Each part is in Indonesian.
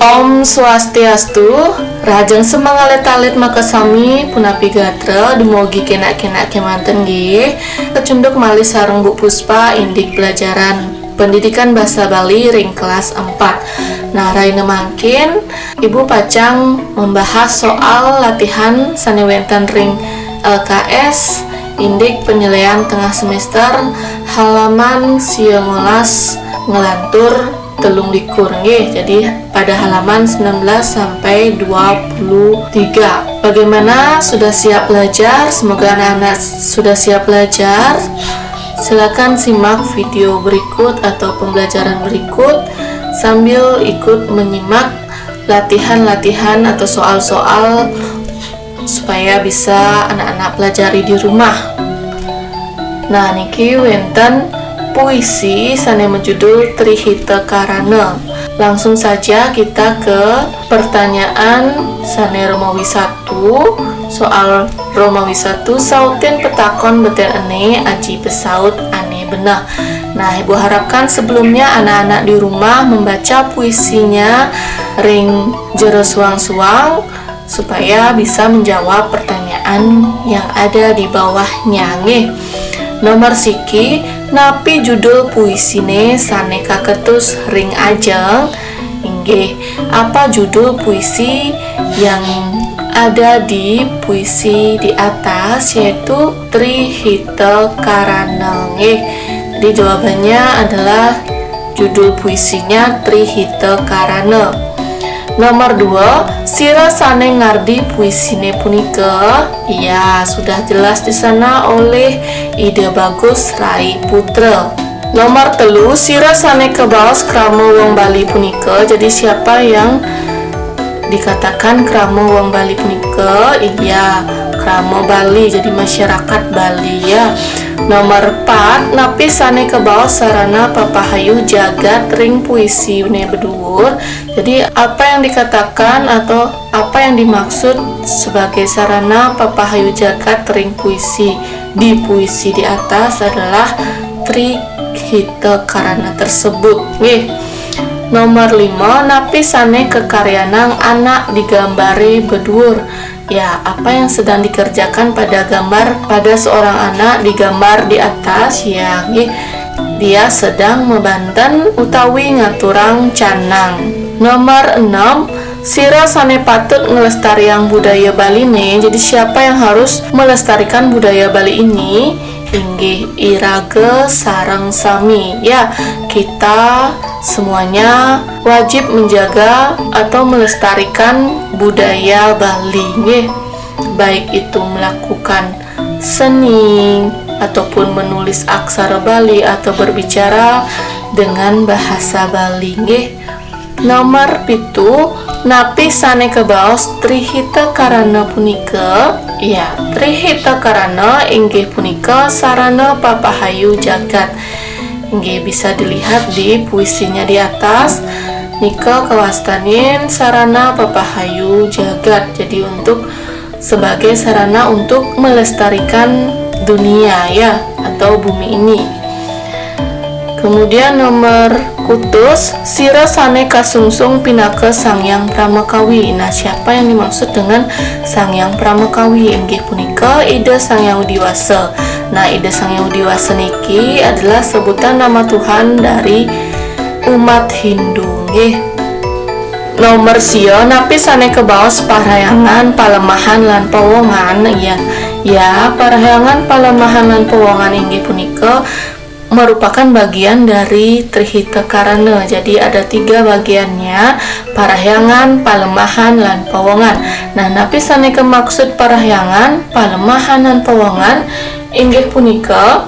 Om Swastiastu, Rajeng Semangaletalit Makasami Punapi Gatra Demogi Kena-kena kemanten nggih. Kecunduk malih sareng Bu Puspa Indik Pelajaran Pendidikan Bahasa Bali ring kelas 4. Nah, raina mangkin Ibu Pacang membahas soal latihan sanewenten ring LKS Indik Penilaian Tengah Semester halaman 19 ngelantur telung likur nggih. Jadi pada halaman 19 sampai 23. Bagaimana, sudah siap belajar? Semoga anak-anak sudah siap belajar. Silakan simak video berikut atau pembelajaran berikut sambil ikut menyimak latihan-latihan atau soal-soal supaya bisa anak-anak pelajari di rumah. Nah, niki wenten puisi sane menjudul Trihita Karana. Langsung saja kita ke pertanyaan sane Romawi 1. Soal Romawi 1, sautin petakon beten ane aji pesaut ane benah. Nah, Ibu harapkan sebelumnya anak-anak di rumah membaca puisinya ring jero suang-suang supaya bisa menjawab pertanyaan yang ada di bawahnya nggih. Nomor siki, napi judul puisine sane kaketus ring ajeng inggih. Apa judul puisi yang ada di puisi di atas, yaitu Trihita Karana nggih. Jadi jawabannya adalah judul puisinya Trihita Karana. Nomor 2, sira sane ngardi puisine punika. Ya, sudah jelas di sana oleh Ide Bagus Rai Putra. Nomor 3, sira sane kebaos krama wong Bali punika. Jadi siapa yang dikatakan krama wong Bali punika? Iya, krama Bali, jadi masyarakat Bali ya. Nomor 4, napi sane kebaos sarana papahayu jagat ring puisi ne beduur. Jadi apa yang dikatakan atau apa yang dimaksud sebagai sarana papahayu jagat ring puisi di puisi di atas adalah Trihita Karana tersebut nggih. Nomor 5, napi sane kekaryanang anak digambari beduur. Ya, apa yang sedang dikerjakan pada gambar pada seorang anak digambar di atas ya nggih. Dia sedang membanten utawi ngaturang canang. Nomor 6, sira sane patut ngelestariang budaya Bali ne. Jadi siapa yang harus melestarikan budaya Bali ini? Inggih irage sareng sami. Ya, kita semuanya wajib menjaga atau melestarikan budaya Bali nggih. Baik itu melakukan seni ataupun menulis aksara Bali atau berbicara dengan bahasa Bali nggih. Nomor 7, napi sane kebaos Trihita Karana punika. Ya, Trihita Karana inggih punika sarana papahayu jagat. Inggih bisa dilihat di puisinya di atas. Nika kawastanin sarana papahayu jagat. Jadi untuk sebagai sarana untuk melestarikan dunia ya atau bumi ini. Kemudian nomor kutus, sira sane kasungsung pinaka Sangyang Pramakawi. Nah, siapa yang dimaksud dengan Sangyang Pramakawi? Inggih punika Ida Sangyang Widiwasa. Nah, Ida Sangyang Widiwasa niki adalah sebutan nama Tuhan dari umat Hindu nggih. Nomor sio, napi sane kebaos parahyangan palemahan lan powongan. Ya, parahyangan palemahan lan powongan inggih punika merupakan bagian dari Trihita Karana. Jadi ada 3 bagiannya, parahyangan, palemahan, lan powongan. Nah, napi sane kemaksud parahyangan, palemahan, lan powongan inggih punika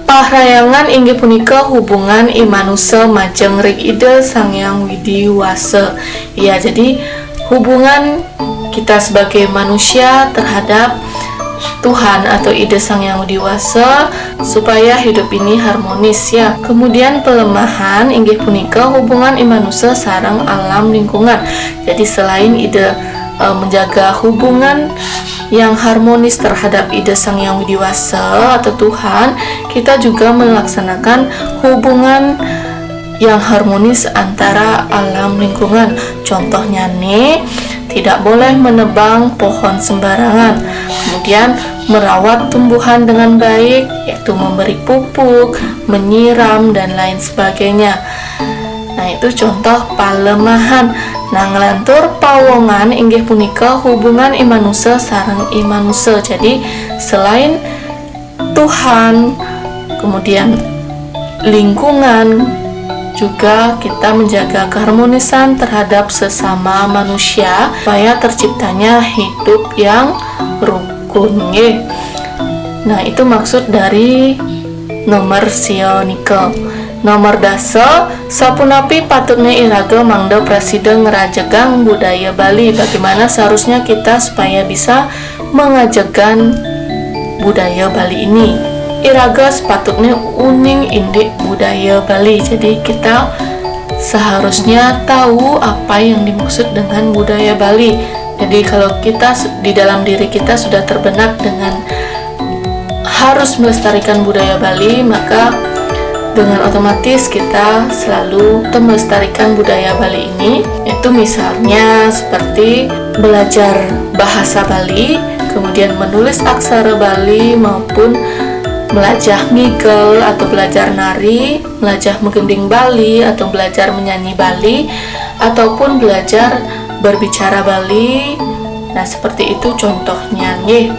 parahyangan inggih punika hubungan imanusa majeng ring Ida Sangyang Widiwasa. Ya, jadi hubungan kita sebagai manusia terhadap Tuhan atau Ida Sangyang Widiwasa supaya hidup ini harmonis ya. Kemudian pelemahan inggih punika hubungan imanusa sareng alam lingkungan. Jadi selain Ida menjaga hubungan yang harmonis terhadap Ida Sangyang Widiwasa atau Tuhan, kita juga melaksanakan hubungan yang harmonis antara alam lingkungan. Contohnya nih, tidak boleh menebang pohon sembarangan, kemudian merawat tumbuhan dengan baik, yaitu memberi pupuk, menyiram, dan lain sebagainya. Nah, itu contoh palemahan. Nah, ngelantur pawongan inggih punika hubungan imanusa sareng imanusa. Jadi selain Tuhan, kemudian lingkungan, juga kita menjaga keharmonisan terhadap sesama manusia supaya terciptanya hidup yang rukun. Nah, itu maksud dari nomor sionike. Nomor dasa, sapunapi patutnya iraga mangda presiden ngerajegang budaya Bali. Bagaimana seharusnya kita supaya bisa mengajegan budaya Bali ini. Iraga sepatutnya uning indik budaya Bali. Jadi kita seharusnya tahu apa yang dimaksud dengan budaya Bali. Jadi kalau kita di dalam diri kita sudah terbenak dengan harus melestarikan budaya Bali, maka dengan otomatis kita selalu melestarikan budaya Bali ini. Itu misalnya seperti belajar bahasa Bali, kemudian menulis aksara Bali, maupun belajar ngigel atau belajar nari, belajar menggending Bali atau belajar menyanyi Bali, ataupun belajar berbicara Bali. Nah, seperti itu contohnya nih.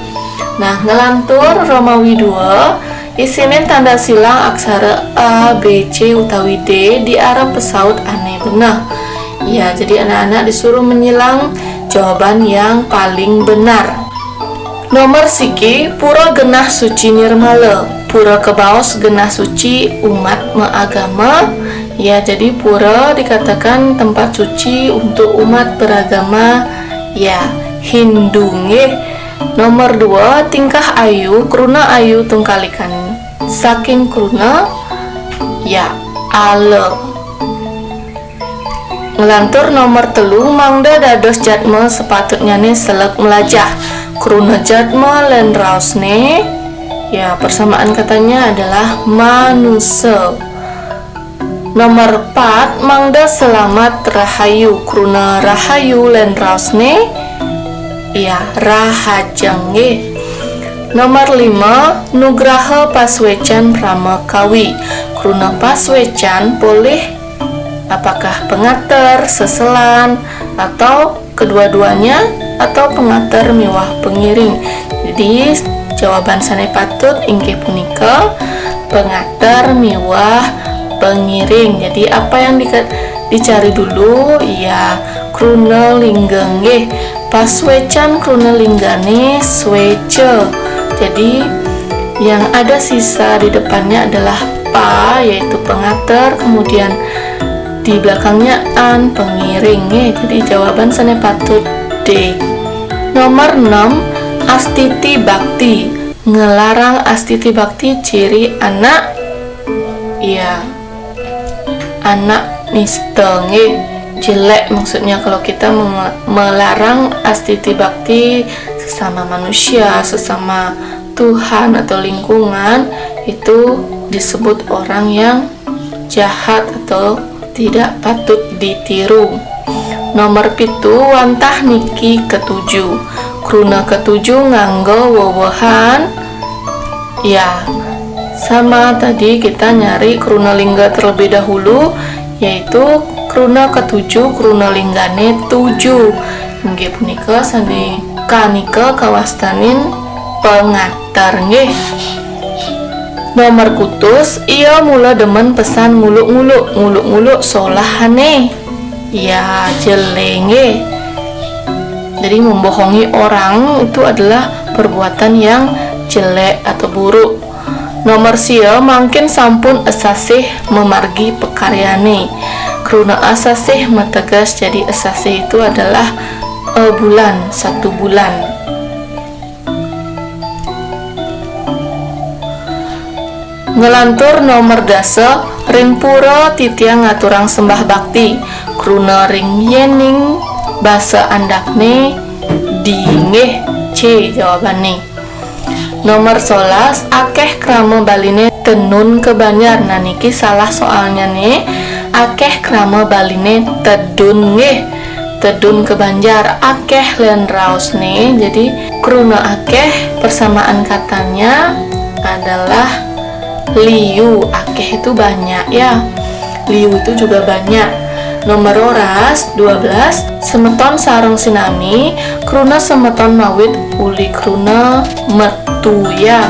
Nah, ngelantur Romawi 2 isine tanda silang aksara A, B, C utawi D di arah pesaut aneh benah. Ya, jadi anak-anak disuruh menyilang jawaban yang paling benar. Nomor siki, pura genah suci nirmala. Pura kebaos genah suci umat meagama. Ya, jadi pura dikatakan tempat suci untuk umat beragama ya Hindu. Nomor 2, tingkah ayu, kruna ayu tungkalikan saking kruna ya ale. Ngelantur nomor 3, mangda dados jatma sepatutnya nih selek melajah. Kruna jatma len rausne, ya persamaan katanya adalah manusia. Nomor 4, mangda selamat rahayu. Kruna rahayu len rausne, ya rahajeng. Nomor 5, nugraha paswecan prama kawi. Kruna paswecan boleh apakah pengantar, seselan, atau kedua-duanya, atau pengantar miwah pengiring. Jadi jawaban sane patut inggih punika pengantar miwah pengiring. Jadi apa yang dicari dulu? Ya kruna linggeng nggih. Paswecan kruna linggane swece. Jadi yang ada sisa di depannya adalah pa, yaitu pengantar, kemudian di belakangnya an, pengiring. Jadi jawaban sane patut D. Nomor 6, astiti bakti. Ngelarang astiti bakti ciri anak ya anak nista. Jelek maksudnya kalau kita melarang astiti bakti sesama manusia, sesama Tuhan atau lingkungan, itu disebut orang yang jahat atau tidak patut ditiru. Nomor 7, wantah niki ketujuh. Kruna ketujuh nganggo wewehan. Ya, sama tadi kita nyari kruna lingga terlebih dahulu, yaitu kruna ketujuh kruna linggane 7. Nggih punika sane kanika kawastanin pengantar nggih. Nomor kutus, ia mula demen pesan nguluk-nguluk solahane. Ya jelenge. Jadi membohongi orang itu adalah perbuatan yang jelek atau buruk. Nomor sia mangkin sampun esasih memargi pekaryane. Kruna asasih mategas, jadi esasih itu adalah bulan, 1 bulan. Ngelantur nomor dasa, ring pura titiang ngaturang sembah bakti. Kruna ring yening basa andakne dingeh C jawabannya. Nomor 11, akeh krama baline tenun ke Banjar. Nah niki salah soalnya nih. akeh krama baline tedun nggih. Tedun ke Banjar akeh len raosne. Jadi kruna akeh persamaan katanya adalah liu. Akeh itu banyak ya. Liu itu juga banyak. Nomor roras 12 semeton sareng sinami kruna semeton mawit uli kruna metu ya.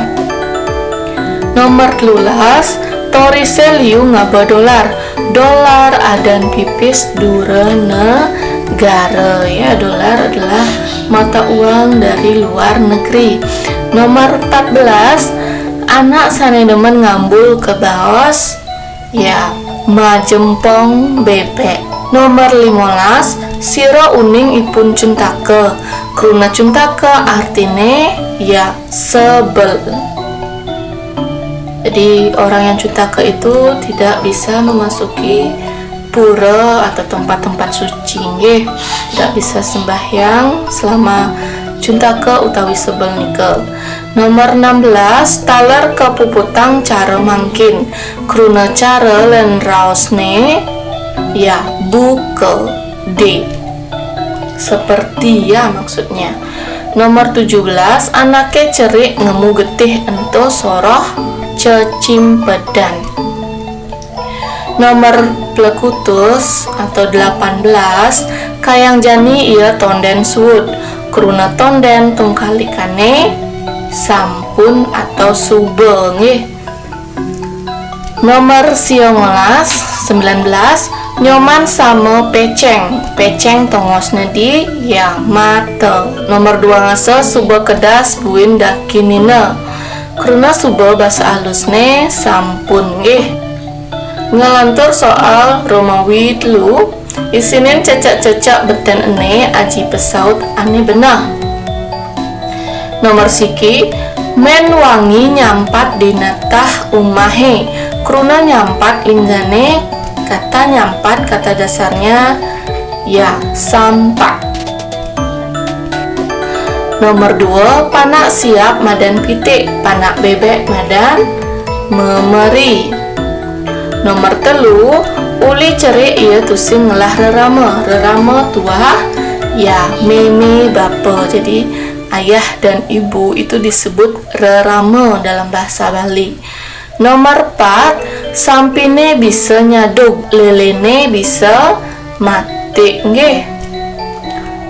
Nomor 13 torise liu ngaba dolar. Dolar adan pipis dure negara ya. Dolar adalah mata uang dari luar negeri. Nomor 14 anak sane demen ngambul ke baos ya, majempong bebek. Nomor 15 sira uning ipun cuntake. Kruna cuntake artine ya sebel. Jadi orang yang cuntake itu tidak bisa memasuki pura atau tempat-tempat suci nggih. Tidak bisa sembahyang selama cuntake utawi sebel nikel. Nomor 16 taler kepuputang cara mangkin. Kruna cara len raosne ya bukel D. Seperti ya maksudnya. Nomor 17 anake cerik ngemu getih ento soroh cecimpedan. Nomor plekutus atau 18 kayang jani ia tonden suut. Kruna tonden tungkalikane sampun atau sube nggih. Nomor 19 nyoman sama peceng. Peceng tongosna di ya mata. Nomor 20 suba kedas buin dakinina. Kruna suba bahasa halusne sampun nggih. Ngelantur soal Romawi dulu isinin cecak-cecak beten ene aji pesaut ane benah. Nomor siki men wangi nyampat di natah umahe. Kruna nyampat linggane kata nyampat kata dasarnya ya sampah. Nomor 2 panak siap madan pitik. Panak bebek madan memeri. Nomor 3 uli cerik ia tusing ngelah rerama. Rerama tua ya meme bapa. Jadi ayah dan ibu itu disebut rerama dalam bahasa Bali. Nomor 4 sampine bisa nyadug, lelene bisa mati nggih.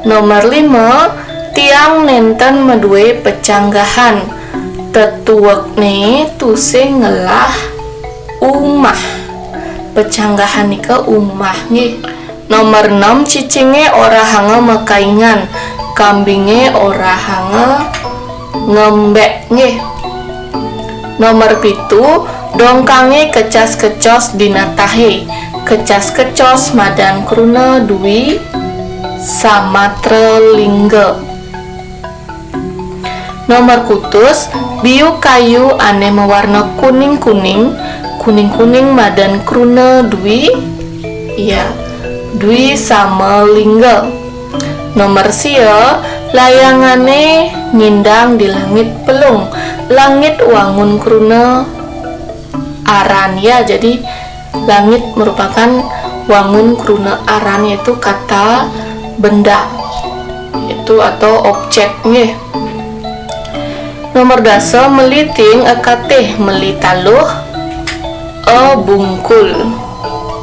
Nomor 5 tiang nenten medue pecanggahan. Tetuwekne tusing ngelah umah. Pecanggahan nika umah nggih. Nomor 6 cicinge ora hanga mekaingan. Kambinge ora hanga ngembek nggih. Nomor 7 dongkange kecas-kecos dina tahe. Kecas-kecos madan kruna dui samatra lingga. Nomor kutus biu kayu ane mewarna kuning-kuning. Kuning-kuning madan kruna dui ya dui sama lingga. Nomor sia layangane ngindang di langit pelung. Langit wangun kruna aran ya. Jadi langit merupakan wangun kruna aran, yaitu kata benda itu atau objek nggih. Nomor 10 meliting ekateh melitaluh bungkul.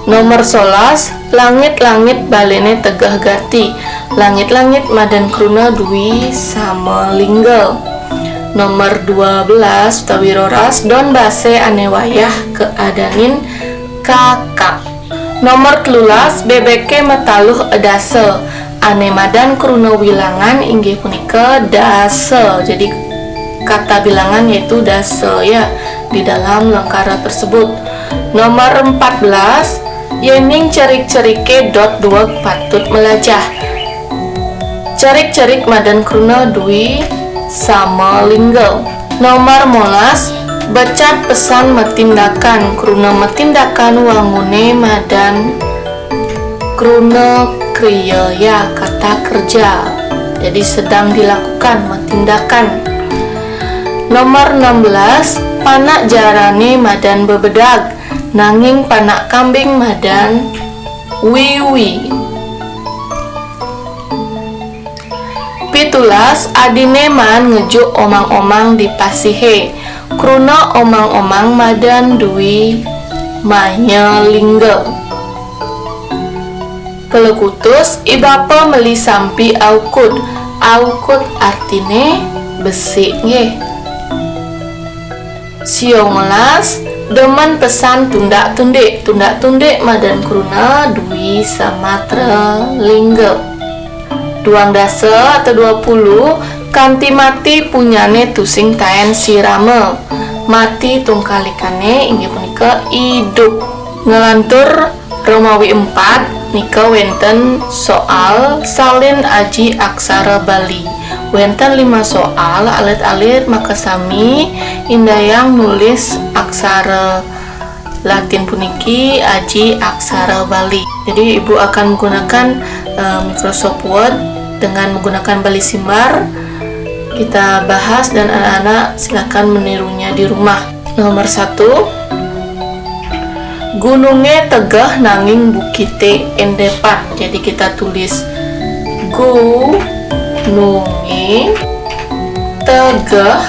Nomor 11 langit-langit balene tegah gati. Langit-langit madan kruna dui sama lingga. Nomor 12 utawi roras don base ane wayah keadanin kakak. Nomor 13 bebeke metaluh edase. Ane madan kruna wilangan inggih punika dase. Jadi kata bilangan yaitu dase ya di dalam lengkara tersebut. Nomor 14 yening cerik-cerike dot dua patut melajah. Cerik-cerik madan kruna dui sama lingga. Nomor 15 becat pesan metindakan. Kruna metindakan wangune madan kruna kriya ya kata kerja. Jadi sedang dilakukan metindakan. Nomor 16 panak jarane madan bebedag. nanging panak kambing madan wiwi. Pitulas adine man ngejuk omang-omang di pasihe, kruna omang-omang madan duwi manyelingga. Kelekutus ibapa meli sampi aukut. Aukut artine besi nggih. Siongelas demen pesan tundak-tundik. Tundak-tundik madan kruna duwi samatra lingga. 20 atau 20 kanti mati punyane tusing taen sirame. Mati tungkalikane inggih punika idup. Ngelantur Romawi 4 nika wenten soal salin aji aksara Bali. Wenten 5 soal alit-alit maka sami indayang nulis aksara Latin puniki aji aksara Bali. Jadi ibu akan menggunakan Microsoft Word dengan menggunakan Bali Simbar. Kita bahas dan anak-anak silakan menirunya di rumah. Nomor 1, gunungnya tegah nanging bukite endepan. Jadi kita tulis gunungnya tegah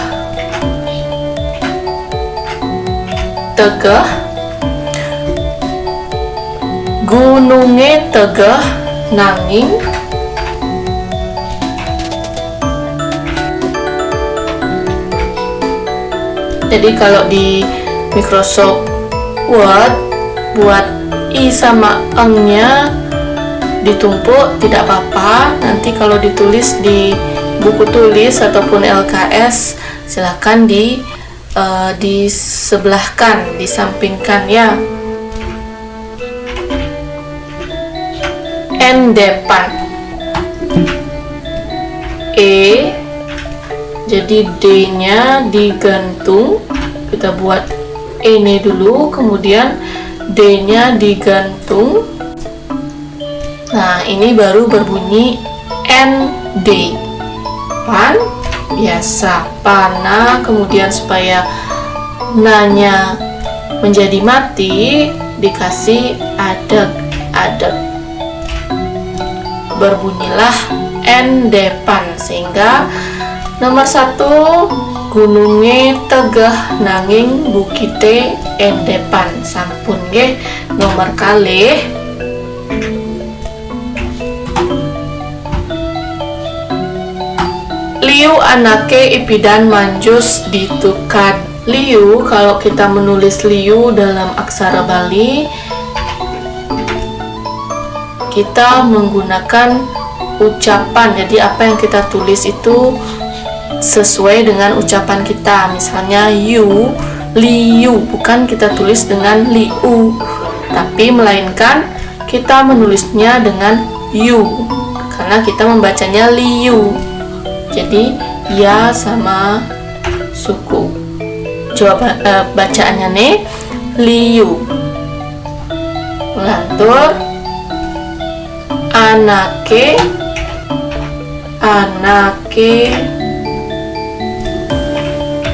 gunungnya tegah nanging jadi kalau di Microsoft Word buat i sama eng-nya ditumpuk tidak apa-apa. Nanti kalau ditulis di buku tulis ataupun LKS silahkan disebelahkan, disampingkan ya. Endepan jadi D-nya digantung, kita buat ini dulu, kemudian D-nya digantung. Nah, ini baru berbunyi ND. Pan biasa, pana, kemudian supaya nanya menjadi mati dikasih adeg. Berbunyilah endepan, sehingga nomor 1 gunungnya tegah nanging bukite endepan. Sampun nggih. Nomor kalih liu anake ipidan manjus ditukad. Liu, kalau kita menulis liu dalam aksara Bali kita menggunakan ucapan. Jadi apa yang kita tulis itu sesuai dengan ucapan kita. Misalnya you, liu, bukan kita tulis dengan liu, tapi melainkan kita menulisnya dengan you karena kita membacanya liu. Jadi ya sama suku. Coba bacaannya nih, liu. Lantur anake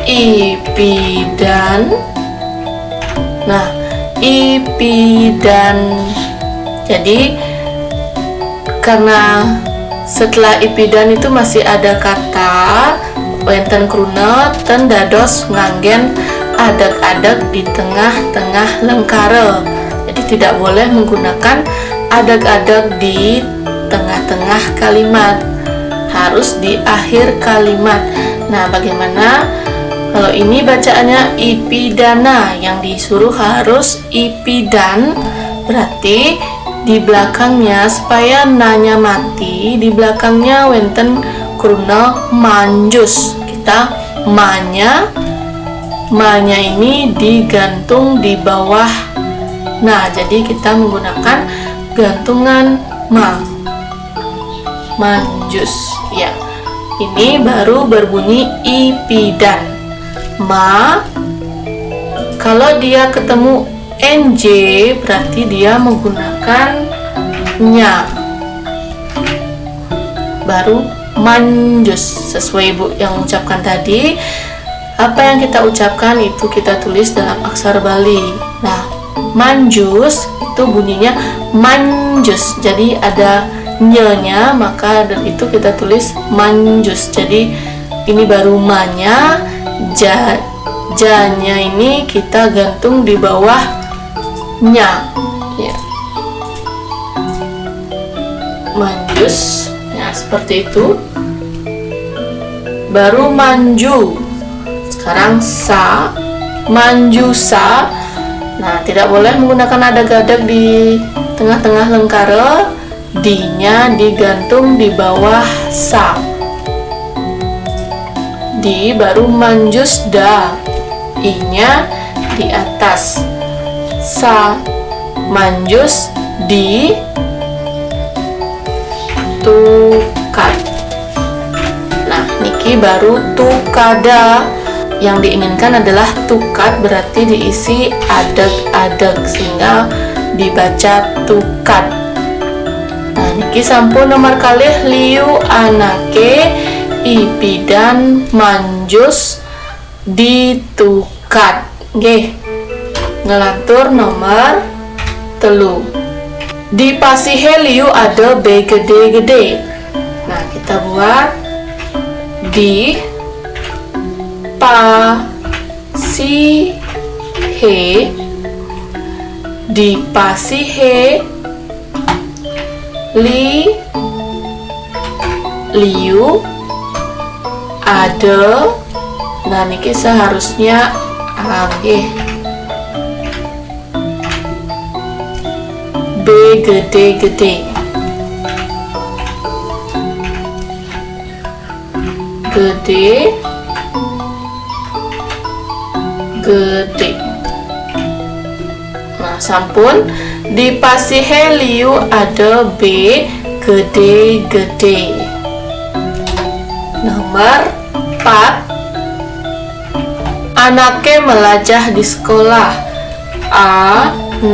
ipidan. Nah, ipidan. Jadi karena setelah ipidan itu masih ada kata wenten kruna ten dados nganggen adeg-adeg di tengah-tengah lengkara. Jadi tidak boleh menggunakan adeg-adeg di tengah-tengah kalimat, harus di akhir kalimat. Nah, bagaimana kalau ini bacaannya ipidana, yang disuruh harus ipidan, berarti di belakangnya supaya nanya mati, di belakangnya wenten kruna manjus. Kita manya ini digantung di bawah. Nah, jadi kita menggunakan gantungan manjus ya. Ini baru berbunyi ipidan. Kalau dia ketemu NJ berarti dia menggunakan nya, baru manjus. Sesuai ibu yang mengucapkan tadi, apa yang kita ucapkan itu kita tulis dalam aksara Bali. Nah, manjus itu bunyinya manjus, jadi ada nya, maka dari itu kita tulis manjus. Jadi ini baru manya, janya ini kita gantung di bawah nya ya. Manjus ya, seperti itu. Baru manju. Sekarang sa, manjusa. Nah, tidak boleh menggunakan nada gadag di tengah-tengah lengkara. D-nya digantung di bawah sa. Di baru manjus da. I-nya di atas. Sa manjus di tukat. Nah, niki baru tukada. Yang diinginkan adalah tukat, berarti diisi adeg-adeg sehingga dibaca tukat. Nah, niki sampun nomor kalih liu anake ipidan manjus ditukat. Nggih. Ngelantur nomor telu. Di pasihe liu ada B gede-gede. Nah, kita buat di pasihe, di pasihe liu ada. Nah, niki seharusnya B gede-gede. Gede. Nah, sampun di pasihe liu ada B gede-gede. Nomor 4. Anake melajah di sekolah. Anake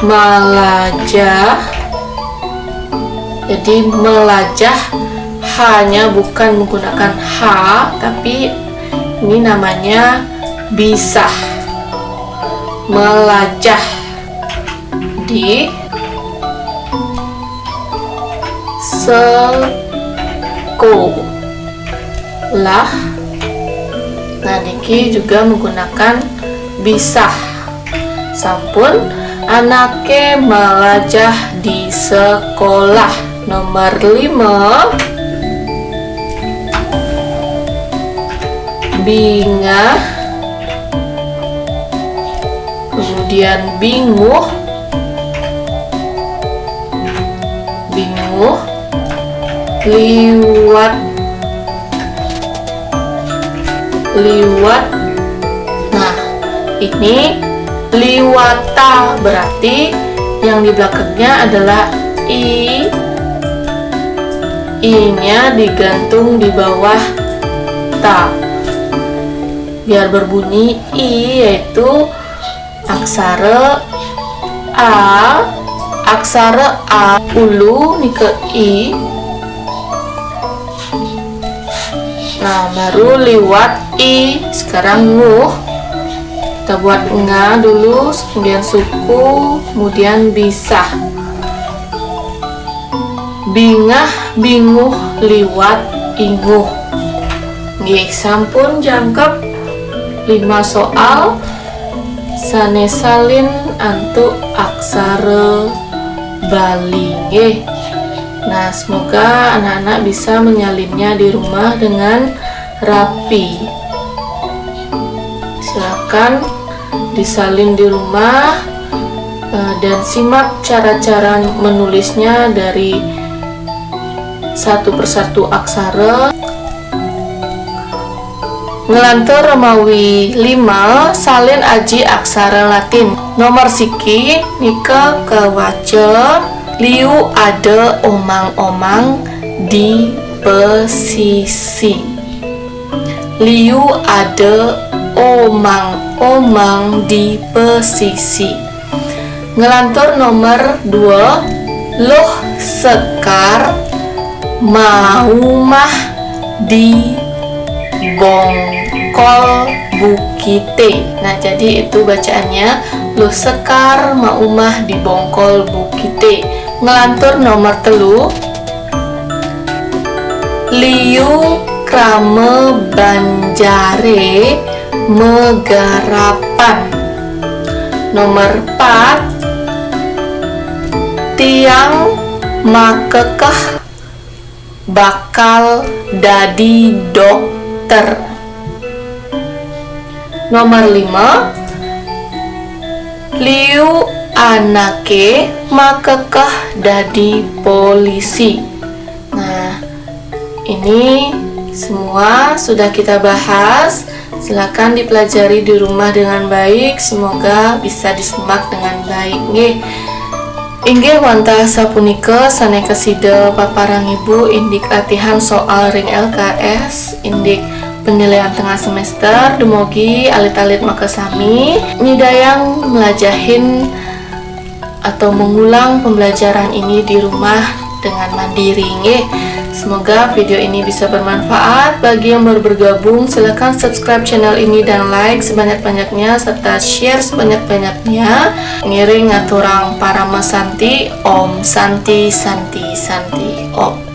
melajah. Jadi melajah hanya bukan menggunakan H, tapi ini namanya bisa. Melajah di sekolah. Nah, niki juga menggunakan bisa. Sampun anake melajah di sekolah. Nomor 5. Bingah, kemudian binguh, liwat. Nah, ini liwata, berarti yang di belakangnya adalah i-nya digantung di bawah ta biar berbunyi i, yaitu aksara a ulu nih ke i. Nah, baru liwat i. Sekarang nguh, kita buat nga dulu, kemudian suku, kemudian bisa. Bingah, binguh, liwat, inguh. Nggih, sampun jangkep 5 soal sanesalin antuk aksara Bali. Nggih. Nah, semoga anak-anak bisa menyalinnya di rumah dengan rapi. Silakan disalin di rumah dan simak cara-cara menulisnya dari satu persatu aksara. Ngelantur Romawi 5, salin aji aksara Latin. Nomor siki nika kewaca liu ada omang-omang di pesisi. Liu ada omang-omang di pesisi. Ngelantur nomor 2, loh sekar mau mah di bongkol bukite. Nah, jadi itu bacaannya, lu sekar maumah di bongkol bukite. Ngelantur nomor 3, liu krame banjare megarapan. Nomor 4, tiang makekah bakal dadi dokter. Nomor 5, liu anake makekah dadi polisi. Nah, ini semua sudah kita bahas. Silakan dipelajari di rumah dengan baik. Semoga bisa disimak dengan baik. Nggih. Inggih wantah sapunika saneka sida paparang ibu indik latihan soal ring LKS indik penilaian tengah semester. Dumugi alit-alit makasami nyidayang melajahin atau mengulang pembelajaran ini di rumah dengan mandiri. Nggih. Semoga video ini bisa bermanfaat. Bagi yang baru bergabung, silahkan subscribe channel ini dan like sebanyak-banyaknya serta share sebanyak-banyaknya. Ngiring aturang para Santi, Om Santi Santi Santi Om.